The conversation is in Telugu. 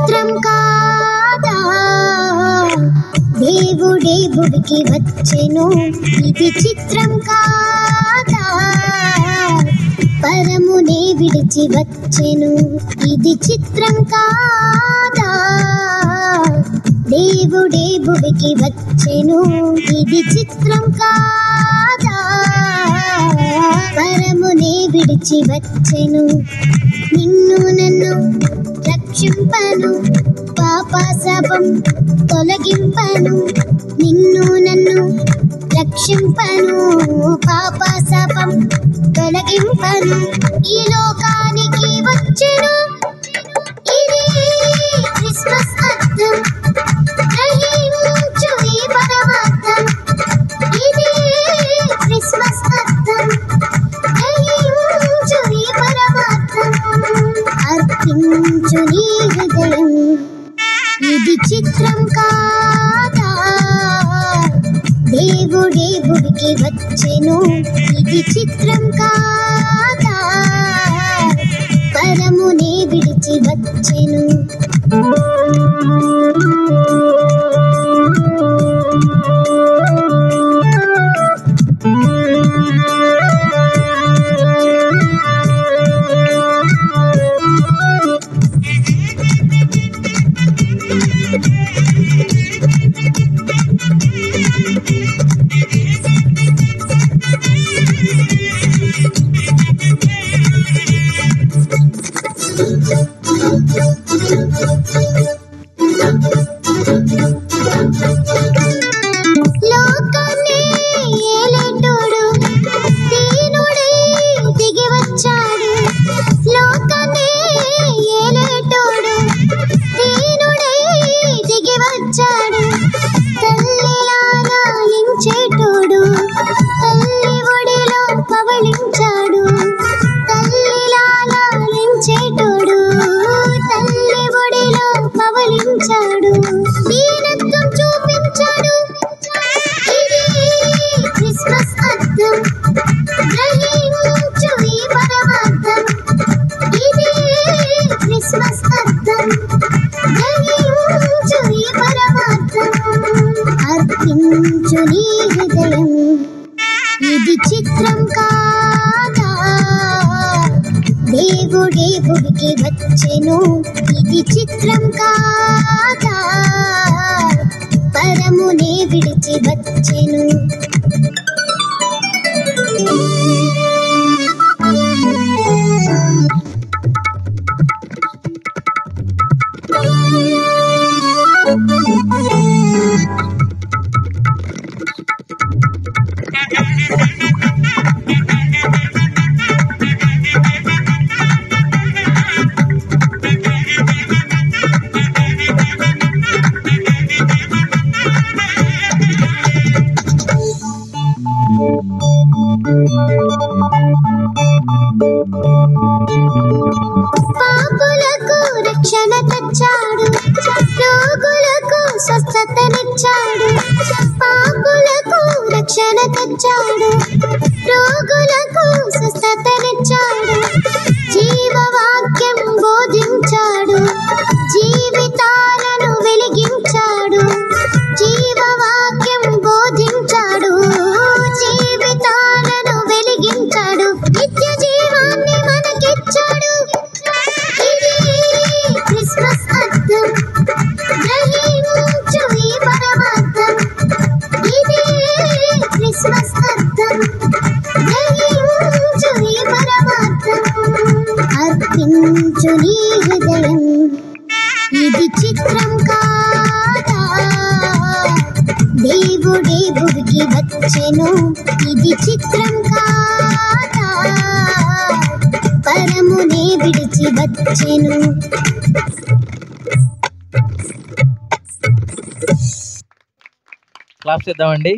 చిత్రం కాదా దేవుడే భువికి వచ్చెను ఇది చిత్రం కాదా పరమునే విడిచి వచ్చెను ఇది చిత్రం కాదా దేవుడే భువికి వచ్చెను ఇది చిత్రం కాదా పరమునే విడిచి వచ్చెను నిన్ను నన్ను రక్షింపను పాప శాపం తొలగింపను నిన్ను నన్ను రక్షింపను పాప శాపం తొలగింపను ఈ లోకానికి వచ్చెను ఇది క్రిస్మస్ అర్థం గ్రహించు ఈ పరమార్థం ఇది క్రిస్మస్ అర్థం గ్రహించు ఈ పరమార్థం అర్పించు నీ హృదయం ఇది చిత్రం కాదా దేవుడే భువికి వచ్చెను ఇది చిత్రం కాదా పరమునే విడిచి వచ్చెను లోకాన్ని ఏలేటోడు దీనుడై దిగి వచ్చాడు లోకాన్ని ఏలేటోడు దీనుడై దిగి వచ్చాడు తల్లిలా లాలించేటోడు తల్లి ఒడిలో పవళించాడు తల్లిలా లాలించేటోడు తల్లి ఒడిలో పవళించాడు దీనత్వం చూపించాడు ఇది క్రిస్మస్ అర్థం గ్రహించు ఈ పరమార్థం ఇది క్రిస్మస్ అర్థం గ్రహించు ఈ పరమార్థం అర్పించు నీ హృదయం ఇది చిత్రం కాదా దేవుడే భువికి వచ్చెను ఇది చిత్రం కాదా పరమునే విడిచి వచ్చెను పాపులకు రక్షణ తెచ్చాడు రోగులకు స్వస్థతనిచ్చాడు పాపులకు రక్షణ తెచ్చాడు రోగులకు స్వస్థతనిచ్చాడు జీవవాక్యం బోధించాడు జీవితాలను వెలిగించాడు జీవవాక్యం బోధించాడు జీవితాలను వెలిగించాడు నిత్య జీవాన్ని మనకిచ్చాడు ఇది క్రిస్మస్ అర్థం గ్రహించు ఈ పరమార్థం ఇది క్రిస్మస్ అర్థం గ్రహించు ఈ పరమార్థం అర్పించు నీ హృదయం ఇది చిత్రం కాదా దేవుడే భువికి వచ్చెను ఇది చిత్రం కాదా పరమునే విడిచి వచ్చెను క్లాప్స్ చేద్దామండి.